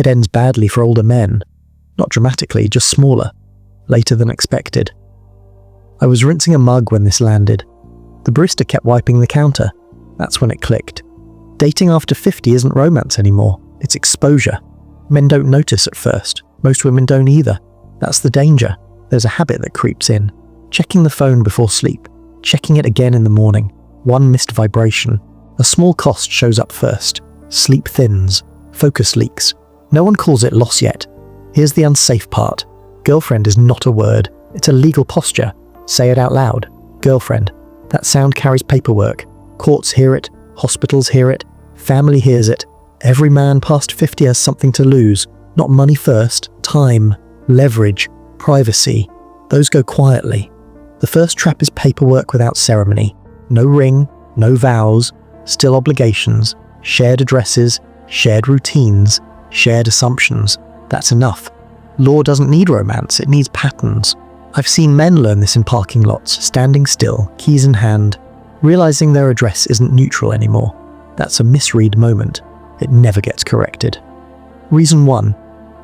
It ends badly for older men. Not dramatically, just smaller. Later than expected. I was rinsing a mug when this landed. The barista kept wiping the counter. That's when it clicked. Dating after 50 isn't romance anymore. It's exposure. Men don't notice at first. Most women don't either. That's the danger. There's a habit that creeps in. Checking the phone before sleep. Checking it again in the morning. One missed vibration. A small cost shows up first. Sleep thins. Focus leaks. No one calls it loss yet. Here's the unsafe part. Girlfriend is not a word. It's a legal posture. Say it out loud. Girlfriend. That sound carries paperwork. Courts hear it. Hospitals hear it. Family hears it. Every man past 50 has something to lose. Not money first. Time. Leverage. Privacy. Those go quietly. The first trap is paperwork without ceremony. No ring. No vows. Still obligations. Shared addresses. Shared routines. Shared assumptions. That's enough. Law doesn't need romance, it needs patterns. I've seen men learn this in parking lots, standing still, keys in hand, realizing their address isn't neutral anymore. That's a misread moment. It never gets corrected. Reason 1.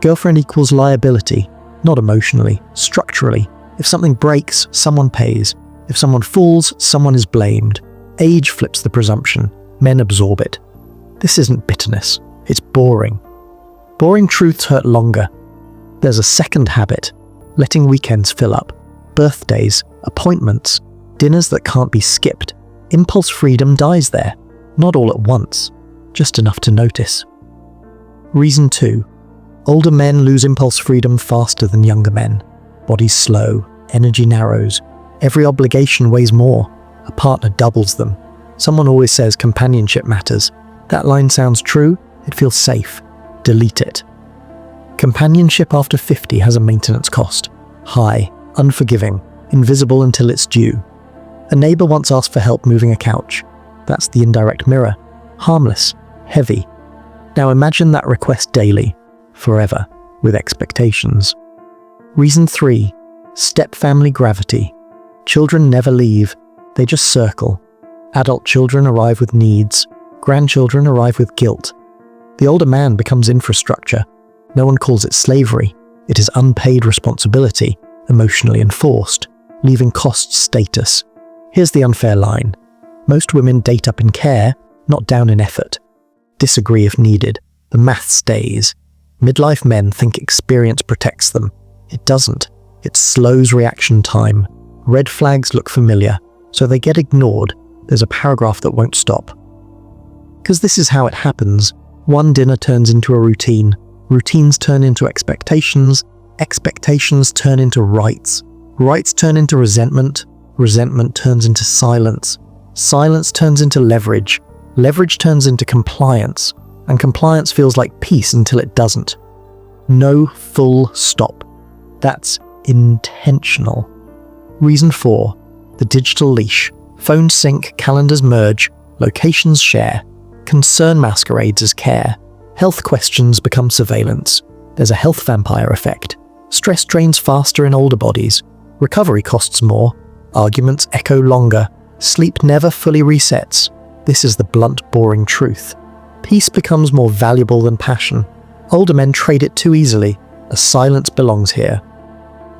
Girlfriend equals liability, not emotionally, structurally. If something breaks, someone pays. If someone falls, someone is blamed. Age flips the presumption. Men absorb it. This isn't bitterness. It's boring. Boring truths hurt longer. There's a second habit, letting weekends fill up. Birthdays, appointments, dinners that can't be skipped. Impulse freedom dies there. Not all at once, just enough to notice. Reason 2. Older men lose impulse freedom faster than younger men. Bodies slow, energy narrows. Every obligation weighs more. A partner doubles them. Someone always says companionship matters. That line sounds true, it feels safe. Delete it. Companionship after 50 has a maintenance cost. High, unforgiving, invisible until it's due. A neighbor once asked for help moving a couch. That's the indirect mirror. Harmless, heavy. Now imagine that request daily, forever, with expectations. Reason 3. Step-family gravity. Children never leave, they just circle. Adult children arrive with needs. Grandchildren arrive with guilt. The older man becomes infrastructure. No one calls it slavery. It is unpaid responsibility, emotionally enforced, leaving cost status. Here's the unfair line. Most women date up in care, not down in effort. Disagree if needed. The math stays. Midlife men think experience protects them. It doesn't. It slows reaction time. Red flags look familiar, so they get ignored. There's a paragraph that won't stop. Because this is how it happens. One dinner turns into a routine. Routines turn into expectations. Expectations turn into rights. Rights turn into resentment. Resentment turns into silence. Silence turns into leverage. Leverage turns into compliance. And compliance feels like peace until it doesn't. No full stop. That's intentional. Reason 4. The digital leash. Phones sync, calendars merge, locations share. Concern masquerades as care. Health questions become surveillance. There's a health vampire effect. Stress drains faster in older bodies. Recovery costs more. Arguments echo longer. Sleep never fully resets. This is the blunt, boring truth. Peace becomes more valuable than passion. Older men trade it too easily. A silence belongs here.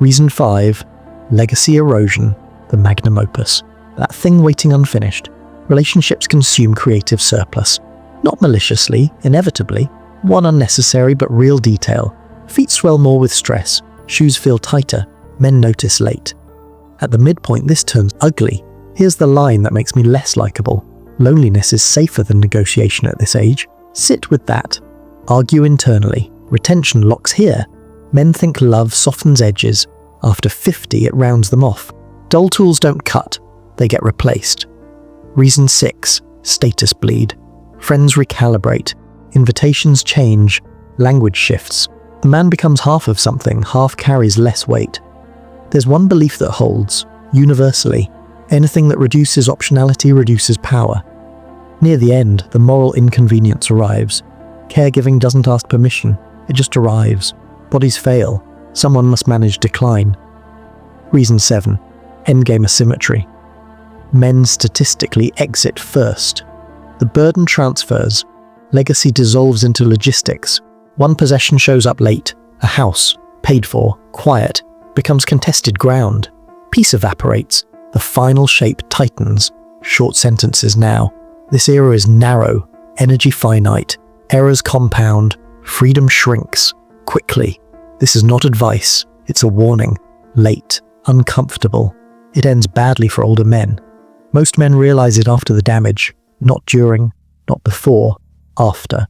Reason 5. Legacy erosion. The magnum opus. That thing waiting unfinished. Relationships consume creative surplus. Not maliciously, inevitably. One unnecessary but real detail. Feet swell more with stress. Shoes feel tighter. Men notice late. At the midpoint, this turns ugly. Here's the line that makes me less likable. Loneliness is safer than negotiation at this age. Sit with that. Argue internally. Retention locks here. Men think love softens edges. After 50, it rounds them off. Dull tools don't cut. They get replaced. Reason 6. Status bleed. Friends recalibrate. Invitations change. Language shifts. The man becomes half of something, half carries less weight. There's one belief that holds, universally. Anything that reduces optionality reduces power. Near the end, the moral inconvenience arrives. Caregiving doesn't ask permission, it just arrives. Bodies fail. Someone must manage decline. Reason 7. Endgame asymmetry. Men statistically exit first. The burden transfers. Legacy dissolves into logistics. One possession shows up late, a house, paid for, quiet, becomes contested ground. Peace evaporates, the final shape tightens. Short sentences now. This era is narrow, energy finite, errors compound, freedom shrinks, quickly. This is not advice, it's a warning. Late, uncomfortable. It ends badly for older men. Most men realize it after the damage, not during, not before, after.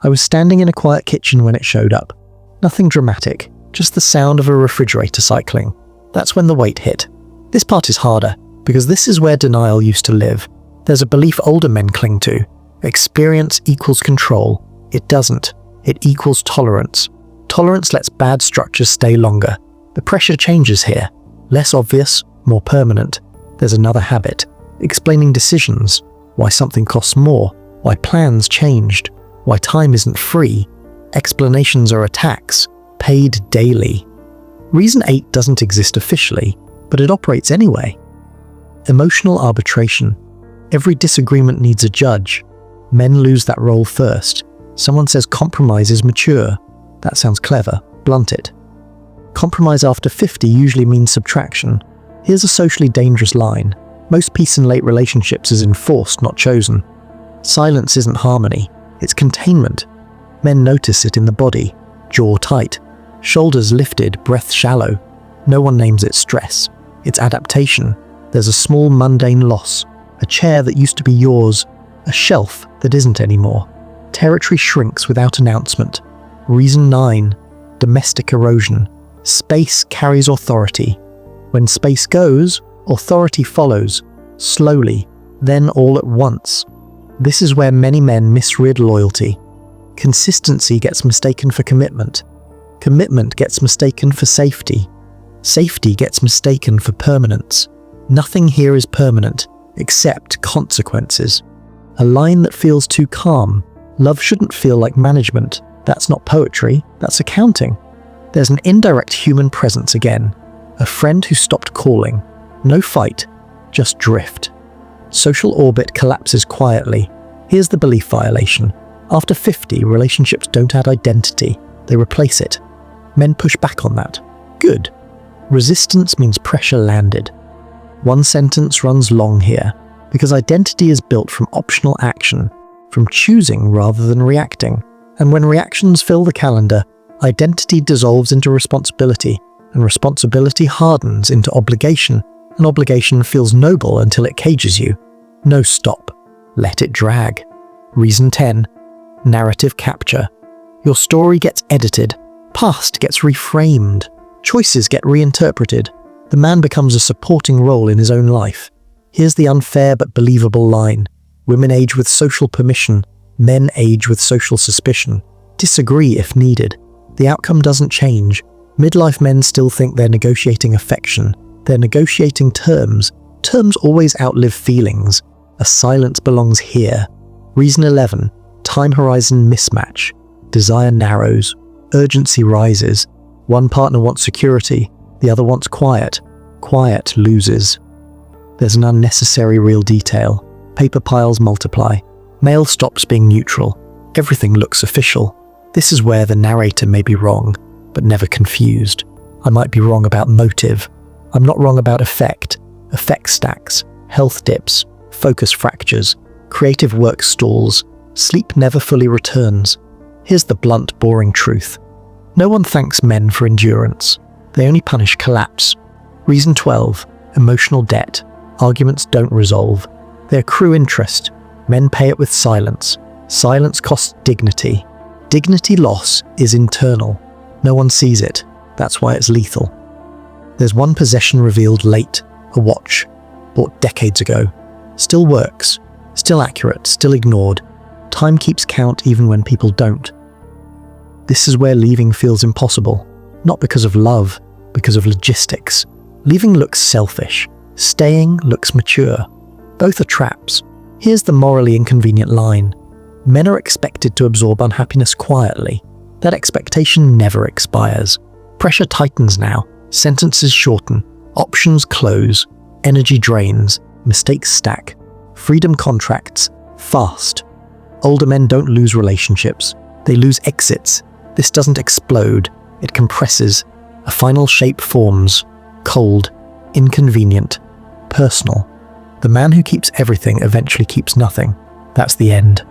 I was standing in a quiet kitchen when it showed up. Nothing dramatic, just the sound of a refrigerator cycling. That's when the weight hit. This part is harder, because this is where denial used to live. There's a belief older men cling to. Experience equals control. It doesn't. It equals tolerance. Tolerance lets bad structures stay longer. The pressure changes here. Less obvious, more permanent. There's another habit. Explaining decisions. Why something costs more. Why plans changed. Why time isn't free. Explanations are attacks. Paid daily. Reason 8 doesn't exist officially, but it operates anyway. Emotional arbitration. Every disagreement needs a judge. Men lose that role first. Someone says compromise is mature. That sounds clever. Blunt it. Compromise after 50 usually means subtraction. Here's a socially dangerous line. Most peace in late relationships is enforced, not chosen. Silence isn't harmony. It's containment. Men notice it in the body. Jaw tight. Shoulders lifted, breath shallow. No one names it stress. It's adaptation. There's a small mundane loss. A chair that used to be yours. A shelf that isn't anymore. Territory shrinks without announcement. Reason 9. Domestic erosion. Space carries authority. When space goes, authority follows. Slowly, then all at once. This is where many men misread loyalty. Consistency gets mistaken for commitment. Commitment gets mistaken for safety. Safety gets mistaken for permanence. Nothing here is permanent, except consequences. A line that feels too calm. Love shouldn't feel like management. That's not poetry, that's accounting. There's an indirect human presence again. A friend who stopped calling. No fight, just drift. Social orbit collapses quietly. Here's the belief violation. After 50, relationships don't add identity, they replace it. Men push back on that. Good. Resistance means pressure landed. One sentence runs long here, because identity is built from optional action, from choosing rather than reacting. And when reactions fill the calendar, identity dissolves into responsibility, and responsibility hardens into obligation, and obligation feels noble until it cages you. No stop. Let it drag. Reason 10. Narrative capture. Your story gets edited. Past gets reframed. Choices get reinterpreted. The man becomes a supporting role in his own life. Here's the unfair but believable line. Women age with social permission. Men age with social suspicion. Disagree if needed. The outcome doesn't change. Midlife men still think they're negotiating affection. They're negotiating terms. Terms always outlive feelings. A silence belongs here. Reason 11. Time horizon mismatch. Desire narrows. Urgency rises. One partner wants security. The other wants quiet. Quiet loses. There's an unnecessary real detail. Paper piles multiply. Male stops being neutral. Everything looks official. This is where the narrator may be wrong, but never confused. I might be wrong about motive. I'm not wrong about effect. Effect stacks, health dips, focus fractures, creative work stalls, sleep never fully returns. Here's the blunt, boring truth. No one thanks men for endurance. They only punish collapse. Reason 12. Emotional debt. Arguments don't resolve. They accrue interest. Men pay it with silence. Silence costs dignity. Dignity loss is internal. No one sees it. That's why it's lethal. There's one possession revealed late. A watch. Bought decades ago. Still works. Still accurate. Still ignored. Time keeps count even when people don't. This is where leaving feels impossible. Not because of love, because of logistics. Leaving looks selfish. Staying looks mature. Both are traps. Here's the morally inconvenient line. Men are expected to absorb unhappiness quietly. That expectation never expires. Pressure tightens now. Sentences shorten. Options close. Energy drains. Mistakes stack. Freedom contracts. Fast. Older men don't lose relationships. They lose exits. This doesn't explode. It compresses. A final shape forms. Cold. Inconvenient. Personal. The man who keeps everything eventually keeps nothing. That's the end.